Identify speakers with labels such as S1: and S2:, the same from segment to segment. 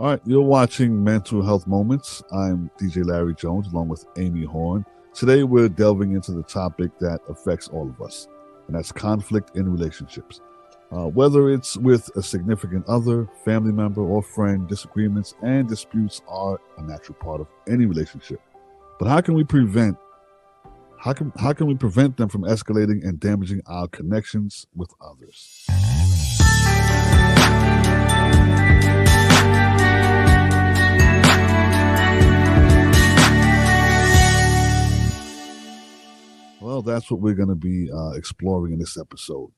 S1: All right, you're watching Mental Health Moments. I'm DJ Larry Jones along with Amy Horne. Today we're delving into the topic that affects all of us, and that's conflict in relationships. Whether it's with a significant other, family member, or friend, disagreements and disputes are a natural part of any relationship. But how can we prevent them from escalating and damaging our connections with others? Well, that's what we're going to be exploring in this episode.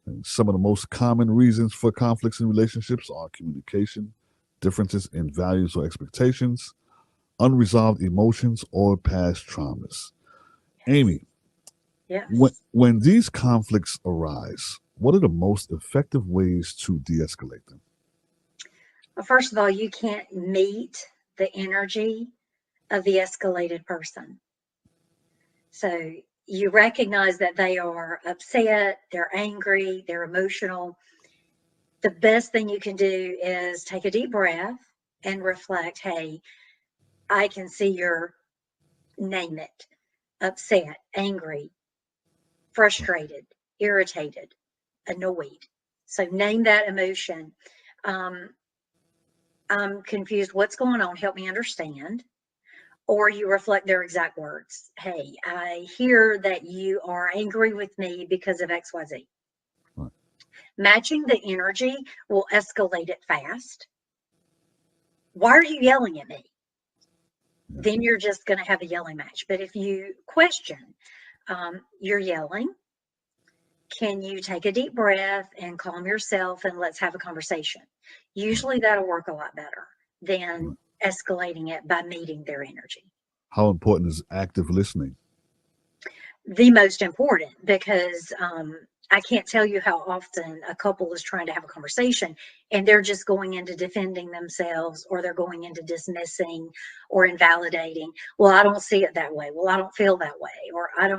S1: And some of the most common reasons for conflicts in relationships are communication, differences in values or expectations, unresolved emotions, or past traumas. Amy, when,
S2: Yes.
S1: when these conflicts arise, what are the most effective ways to de escalate them?
S2: Well, first of all, you can't meet the energy of the escalated person. So you recognize that they are upset, they're angry, they're emotional. The best thing you can do is take a deep breath and reflect, hey, I can see your name it, upset, angry, frustrated, irritated, annoyed. So name that emotion. Um, I'm confused. What's going on? Help me understand. Or you reflect their exact words. Hey, I hear that you are angry with me because of XYZ.
S1: Right.
S2: Matching the energy will escalate it fast. Why are you yelling at me?
S1: Yeah.
S2: Then you're just going to have a yelling match. But if you question, you're yelling, can you take a deep breath and calm yourself and let's have a conversation?
S1: Right.
S2: Usually that'll work a lot better than
S1: Right.
S2: escalating it by meeting their energy.
S1: How important is active listening?
S2: The most important because I can't tell you how often a couple is trying to have a conversation and they're just going into defending themselves or they're going into dismissing or invalidating. Well, I don't see it that way. Well, I don't feel that way. Or I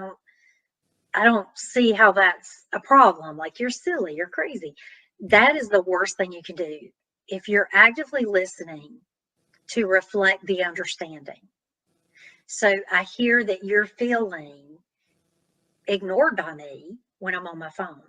S2: don't see how that's a problem. Like you're silly, you're crazy. That is the worst thing you can do. If you're actively listening to reflect the understanding. So I hear that you're feeling ignored by me when I'm on my phone.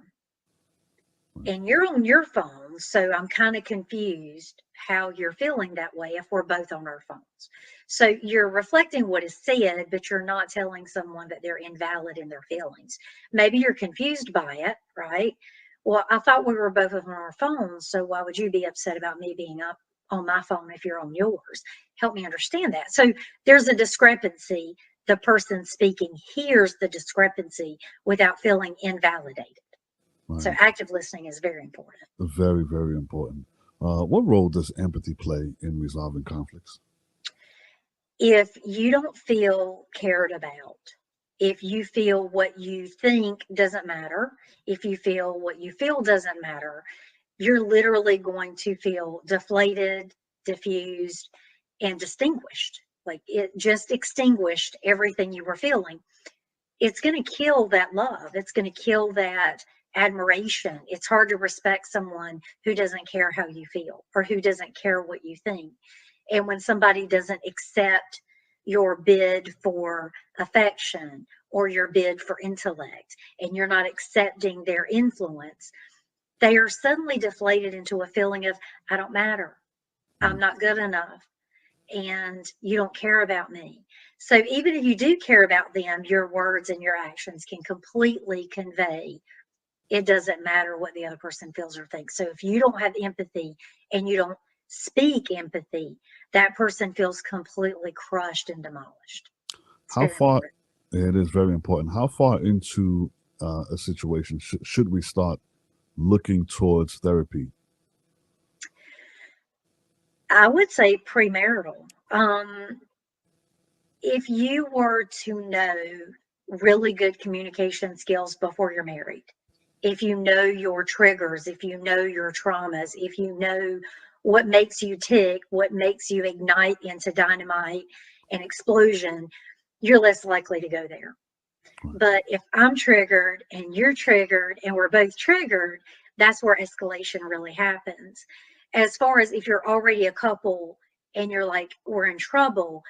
S1: Right.
S2: And you're on your phone, so I'm kind of confused how you're feeling that way if we're both on our phones. So you're reflecting what is said, but you're not telling someone that they're invalid in their feelings. Maybe you're confused by it, right? Well, I thought we were both on our phones, so why would you be upset about me being up on my phone if you're on yours? Help me understand that. So there's a discrepancy. The person speaking hears the discrepancy without feeling invalidated. So
S1: Right.
S2: active listening is very important.
S1: Very, very important. What role does empathy play in resolving conflicts?
S2: If you don't feel cared about, if you feel what you think doesn't matter, if you feel what you feel doesn't matter, you're literally going to feel deflated, diffused, and distinguished. Like it just extinguished everything you were feeling. It's going to kill that love. It's going to kill that admiration. It's hard to respect someone who doesn't care how you feel or who doesn't care what you think. And when somebody doesn't accept your bid for affection or your bid for intellect, and you're not accepting their influence, they are suddenly deflated into a feeling of, I don't matter. I'm
S1: Right.
S2: not good enough and you don't care about me. So even if you do care about them, your words and your actions can completely convey it doesn't matter what the other person feels or thinks. So if you don't have empathy and you don't speak empathy, that person feels completely crushed and demolished. It's
S1: How
S2: very
S1: far,
S2: important.
S1: it is very important, how far into a situation should we start looking towards therapy?
S2: I would say premarital. If you were to know really good communication skills before you're married, if you know your triggers, if you know your traumas, if you know what makes you tick, what makes you ignite into dynamite and explosion, you're less likely to go there.
S1: Right.
S2: But if I'm triggered and you're triggered and we're both triggered, that's where escalation really happens. as far as if you're already a couple and you're like, we're in trouble,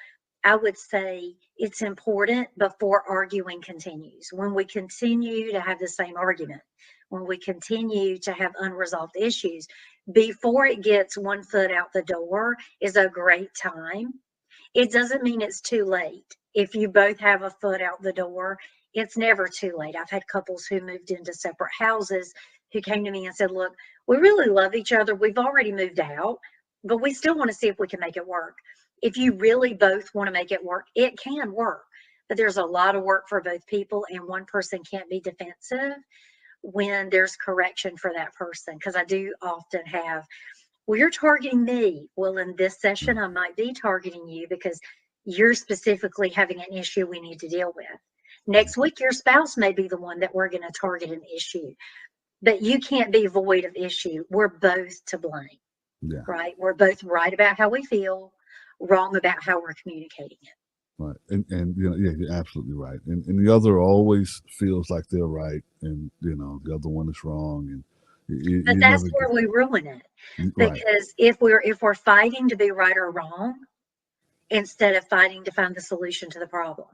S2: I would say it's important before arguing continues. When we continue to have the same argument, when we continue to have unresolved issues, before it gets one foot out the door is a great time. It doesn't mean it's too late. If you both have a foot out the door, it's never too late. I've had couples who moved into separate houses who came to me and said, look, we really love each other. We've already moved out, but we still want to see if we can make it work. If you really both want to make it work, it can work. But there's a lot of work for both people, and one person can't be defensive when there's correction for that person. Because I do often have, well, you're targeting me. Well, in this session, I might be targeting you because you're specifically having an issue we need to deal with. Next week, your spouse may be the one that we're going to target an issue, but you can't be void of issue. We're both to blame, right? We're both right about how we feel, wrong about how we're communicating it.
S1: Right. And yeah, you're absolutely right. And the other always feels like they're right, and the other one is wrong, and
S2: but that's where we ruin it. Because if we're fighting to be right or wrong instead of fighting to find the solution to the problem,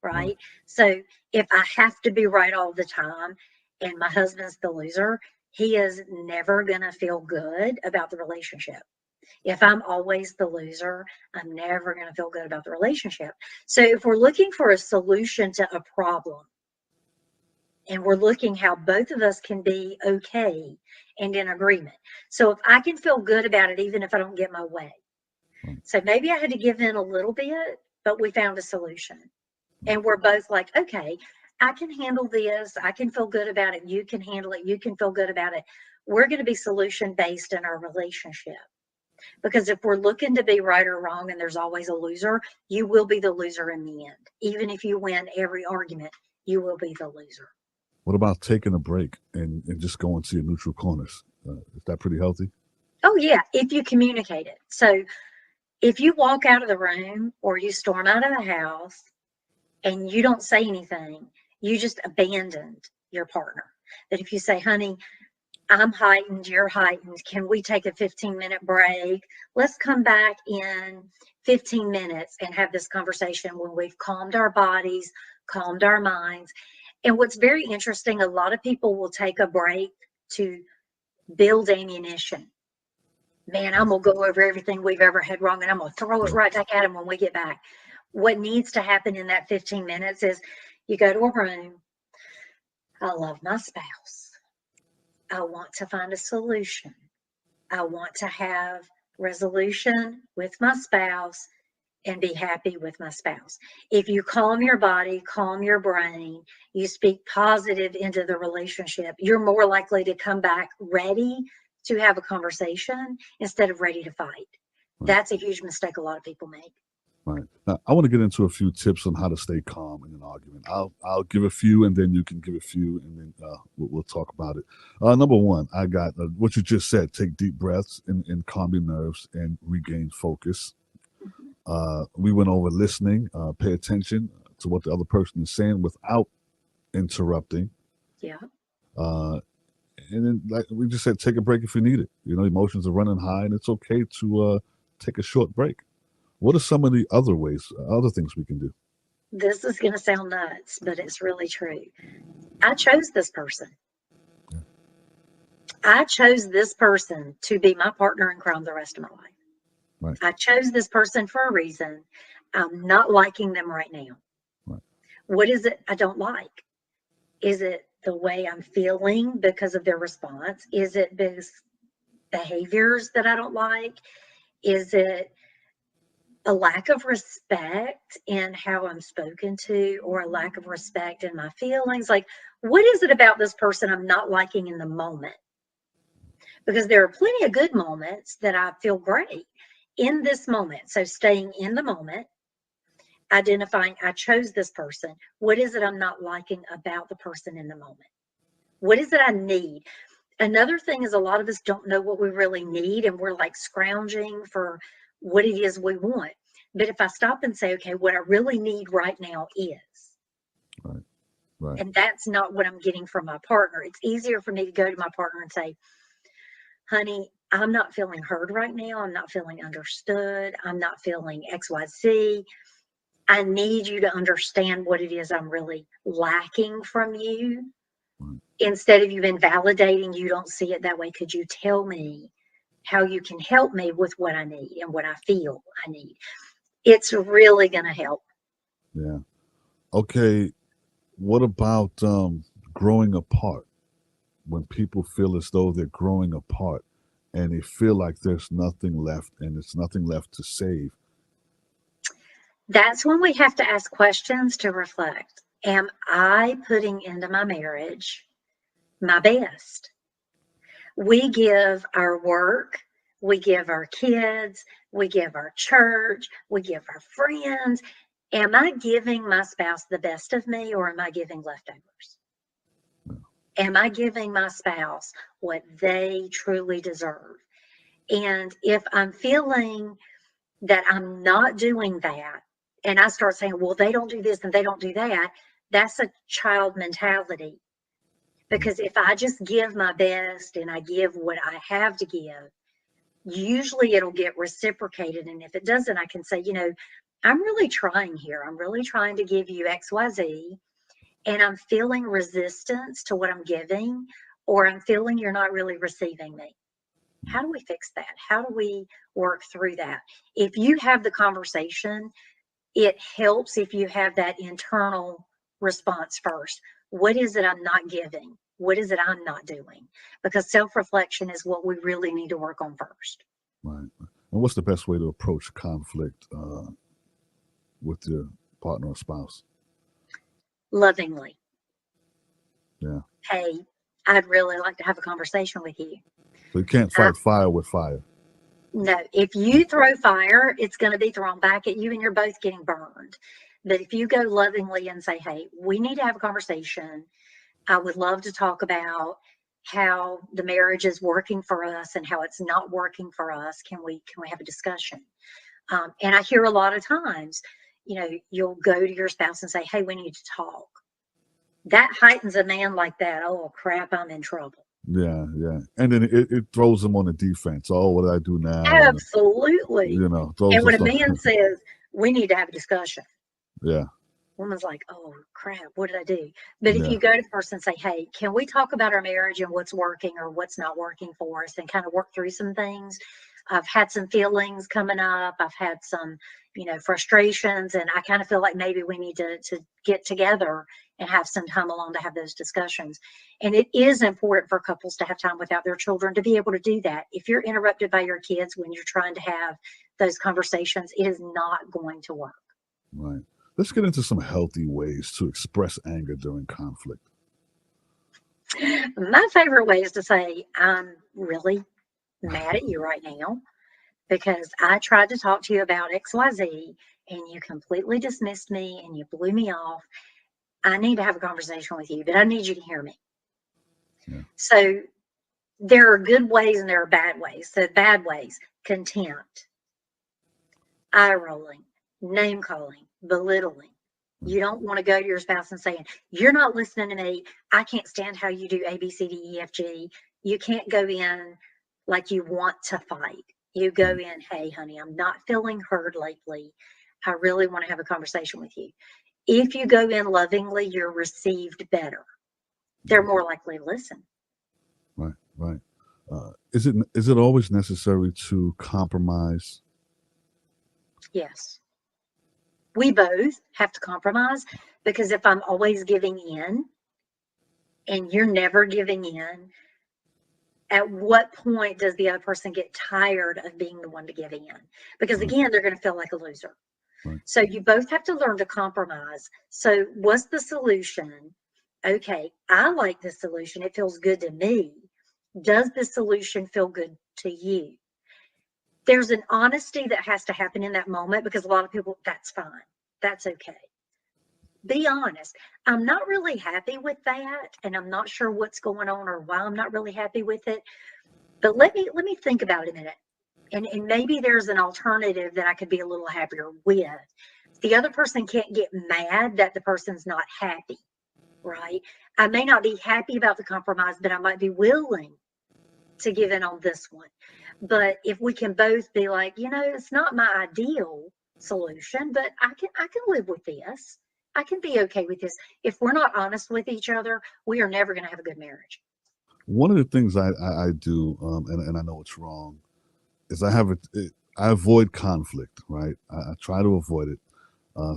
S2: right? So if I have to be right all the time and my husband's the loser, he is never going to feel good about the relationship. If I'm always the loser, I'm never going to feel good about the relationship. So if we're looking for a solution to a problem, and we're looking how both of us can be okay and in agreement. So if I can feel good about it, even if I don't get my way. So maybe I had to give in a little bit, but we found a solution. And we're both like, okay, I can handle this. I can feel good about it. You can handle it. You can feel good about it. We're going to be solution based in our relationship. Because if we're looking to be right or wrong and there's always a loser, you will be the loser in the end. Even if you win every argument, you will be the loser.
S1: What about taking a break and just going to your neutral corners? Is that pretty healthy?
S2: Oh, yeah, if you communicate it. So if you walk out of the room or you storm out of the house and you don't say anything, you just abandoned your partner. That if you say, honey, I'm heightened, you're heightened. Can we take a 15-minute break? Let's come back in 15 minutes and have this conversation when we've calmed our bodies, calmed our minds. And what's very interesting, a lot of people will take a break to build ammunition. Man, I'm going to go over everything we've ever had wrong and I'm going to throw it right back at them when we get back. What needs to happen in that 15 minutes is you go to a room. I love my spouse. I want to find a solution. I want to have resolution with my spouse and be happy with my spouse. If you calm your body, calm your brain, you speak positive into the relationship, you're more likely to come back ready to have a conversation instead of ready to fight. That's a huge mistake a lot of people make.
S1: Right. Now, I want to get into a few tips on how to stay calm in an argument. I'll give a few, and then you can give a few, and then we'll talk about it. Number one, I got what you just said. Take deep breaths and calm your nerves and regain focus. We went over listening. Pay attention to what the other person is saying without interrupting.
S2: Yeah.
S1: And then, like we just said, take a break if you need it. Emotions are running high, and it's okay to take a short break. What are some of the other things we can do?
S2: This is going to sound nuts, but it's really true. I chose this person. Yeah. I chose this person to be my partner in crime the rest of my life.
S1: Right.
S2: I chose this person for a reason. I'm not liking them right now.
S1: Right.
S2: What is it I don't like? Is it the way I'm feeling because of their response? Is it behaviors that I don't like? Is it a lack of respect in how I'm spoken to, or a lack of respect in my feelings? Like, what is it about this person I'm not liking in the moment? Because there are plenty of good moments that I feel great in this moment. So staying in the moment, identifying I chose this person. What is it I'm not liking about the person in the moment? What is it I need? Another thing is a lot of us don't know what we really need, and we're like scrounging for what it is we want. But if I stop and say, okay, what I really need right now is,
S1: right.
S2: And that's not what I'm getting from my partner. It's easier for me to go to my partner and say, honey, I'm not feeling heard right now. I'm not feeling understood. I'm not feeling XYZ. I need you to understand what it is I'm really lacking from you.
S1: Right.
S2: Instead of you invalidating, you don't see it that way. Could you tell me how you can help me with what I need and what I feel I need? It's really going to help.
S1: Yeah. Okay. What about growing apart? When people feel as though they're growing apart and they feel like there's nothing left and there's nothing left to save.
S2: That's when we have to ask questions to reflect. Am I putting into my marriage my best? We give our work, we give our kids, we give our church, we give our friends. Am I giving my spouse the best of me, or am I giving leftovers? Am I giving my spouse what they truly deserve? And if I'm feeling that I'm not doing that, and I start saying, well, they don't do this and they don't do that, that's a child mentality. Because if I just give my best and I give what I have to give, usually it'll get reciprocated. And if it doesn't, I can say, I'm really trying here. I'm really trying to give you XYZ, and I'm feeling resistance to what I'm giving, or I'm feeling you're not really receiving me. How do we fix that? How do we work through that? If you have the conversation, it helps if you have that internal response first. What is it I'm not giving? What is it I'm not doing? Because self-reflection is what we really need to work on first.
S1: Right. And what's the best way to approach conflict with your partner or spouse?
S2: Lovingly.
S1: Yeah.
S2: Hey, I'd really like to have a conversation with you.
S1: So you can't fight fire with fire.
S2: No, if you throw fire, it's going to be thrown back at you and you're both getting burned. But if you go lovingly and say, hey, we need to have a conversation. I would love to talk about how the marriage is working for us and how it's not working for us. Can we have a discussion? And I hear a lot of times, you'll go to your spouse and say, hey, we need to talk. That heightens a man like that. Oh, crap, I'm in trouble.
S1: Yeah, yeah. And then it throws them on the defense. Oh, what do I do now?
S2: Absolutely.
S1: Throws
S2: And
S1: them
S2: when a
S1: stuff.
S2: man says, we need to have a discussion,
S1: Yeah,
S2: woman's like, oh, crap, what did I do? But if
S1: yeah,
S2: you go to the person and say, hey, can we talk about our marriage and what's working or what's not working for us, and kind of work through some things? I've had some feelings coming up. I've had some, frustrations, and I kind of feel like maybe we need to get together and have some time alone to have those discussions. And it is important for couples to have time without their children to be able to do that. If you're interrupted by your kids when you're trying to have those conversations, it is not going to work.
S1: right. Let's get into some healthy ways to express anger during conflict.
S2: My favorite way is to say, I'm really mad at you right now because I tried to talk to you about XYZ and you completely dismissed me and you blew me off. I need to have a conversation with you, but I need you to hear me.
S1: Yeah.
S2: So there are good ways and there are bad ways. So bad ways, contempt, eye rolling, name calling, belittling. You don't want to go to your spouse and saying, you're not listening to me. I can't stand how you do A, B, C, D, E, F, G. You can't go in like you want to fight. You go in, hey, honey, I'm not feeling heard lately. I really want to have a conversation with you. If you go in lovingly, you're received better. They're more likely to listen.
S1: Right, right. Is it always necessary to compromise?
S2: Yes. We both have to compromise, because if I'm always giving in and you're never giving in, at what point does the other person get tired of being the one to giving in? Because again, they're going to feel like a loser.
S1: Right.
S2: So you both have to learn to compromise. So what's the solution? Okay, I like this solution. It feels good to me. Does this solution feel good to you? There's an honesty that has to happen in that moment, because a lot of people, that's fine. That's okay. Be honest. I'm not really happy with that, and I'm not sure what's going on or why I'm not really happy with it. But let me think about it a minute. And maybe there's an alternative that I could be a little happier with. The other person can't get mad that the person's not happy, right? I may not be happy about the compromise, but I might be willing to give in on this one. But if we can both be like, it's not my ideal solution, but I can live with this. I can be okay with this. If we're not honest with each other, we are never going to have a good marriage.
S1: One of the things I do, and I know it's wrong, is I avoid conflict, right? I try to avoid it.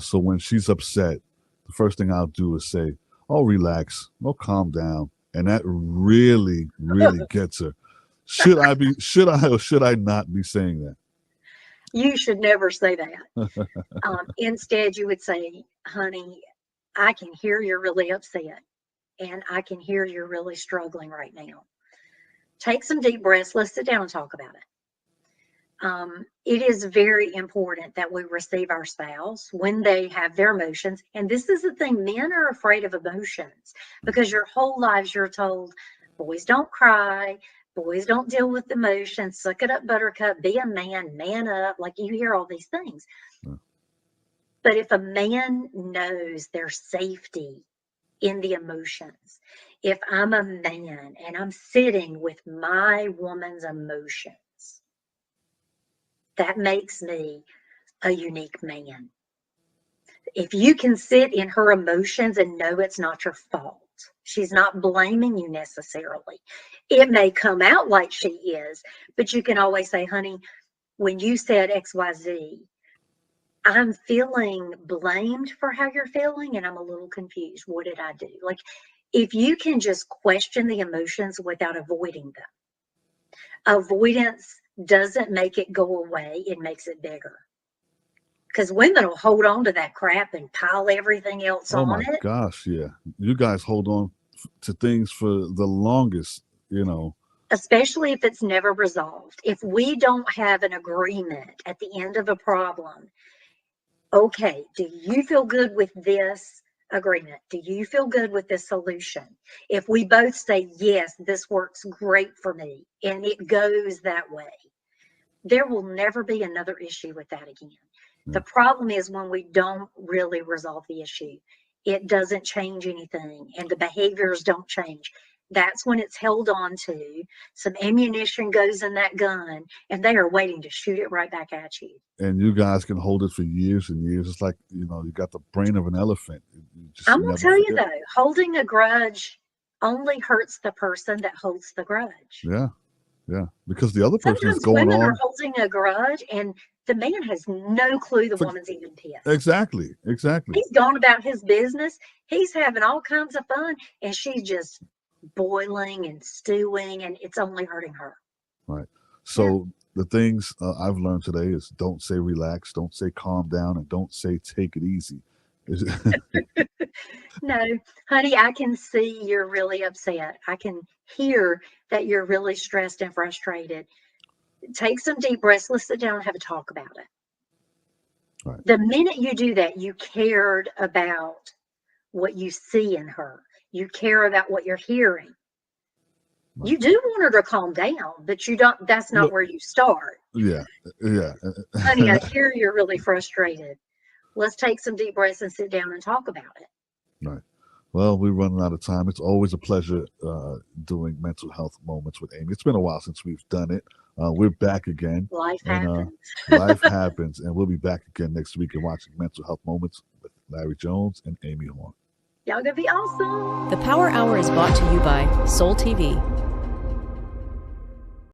S1: So when she's upset, the first thing I'll do is say, "Oh, relax. Oh, calm down." And that really, really gets her. Should I or should I not be saying that?
S2: You should never say that. Instead, you would say, "Honey, I can hear you're really upset, and I can hear you're really struggling right now. Take some deep breaths. Let's sit down and talk about it." It is very important that we receive our spouse when they have their emotions. And this is the thing, men are afraid of emotions because your whole lives you're told, boys don't cry, boys don't deal with emotions, suck it up, buttercup, be a man up. Like you hear all these things.
S1: Yeah.
S2: But if a man knows their safety in the emotions, if I'm a man and I'm sitting with my woman's emotions, that makes me a unique man. If you can sit in her emotions and know it's not your fault, she's not blaming you necessarily. It may come out like she is, but you can always say, "Honey, when you said XYZ, I'm feeling blamed for how you're feeling and I'm a little confused. What did I do?" Like, if you can just question the emotions without avoiding them, avoidance doesn't make it go away, it makes it bigger. Because women will hold on to that crap and pile everything else
S1: Oh
S2: on
S1: my
S2: it.
S1: gosh, yeah. You guys hold on to things for the longest,
S2: Especially if it's never resolved. If we don't have an agreement at the end of a problem, okay, do you feel good with this agreement? Do you feel good with this solution? If we both say, yes, this works great for me, and it goes that way, there will never be another issue with that again.
S1: Yeah.
S2: The problem is when we don't really resolve the issue, it doesn't change anything and the behaviors don't change. That's when it's held on to. Some ammunition goes in that gun and they are waiting to shoot it right back at you.
S1: And you guys can hold it for years and years. It's like, you got the brain of an elephant.
S2: I'm going to tell you though, holding a grudge only hurts the person that holds the grudge.
S1: Yeah. Yeah. Because the other person
S2: Sometimes
S1: is going
S2: women
S1: on.
S2: are holding a grudge and the man has no clue the woman's even pissed.
S1: Exactly.
S2: He's gone about his business. He's having all kinds of fun and she's just boiling and stewing and it's only hurting her.
S1: Right. So the things I've learned today is don't say relax, don't say calm down, and don't say take it easy.
S2: No, honey, I can see you're really upset. I can hear that you're really stressed and frustrated. Take some deep breaths. Let's sit down and have a talk about it.
S1: Right.
S2: The minute you do that, you cared about what you see in her. You care about what you're hearing. Right. You do want her to calm down, but you don't. That's not where you start.
S1: Yeah.
S2: Honey, I hear you're really frustrated. Let's take some deep breaths and sit down and talk about it.
S1: Right. Well, we're running out of time. It's always a pleasure doing mental health moments with Amy. It's been a while since we've done it. We're back again.
S2: Life happens.
S1: Life happens, and we'll be back again next week and watching Mental Health Moments with Larry Jones and Amy Horne.
S2: Y'all gonna be awesome.
S3: The Power Hour is brought to you by Soul TV.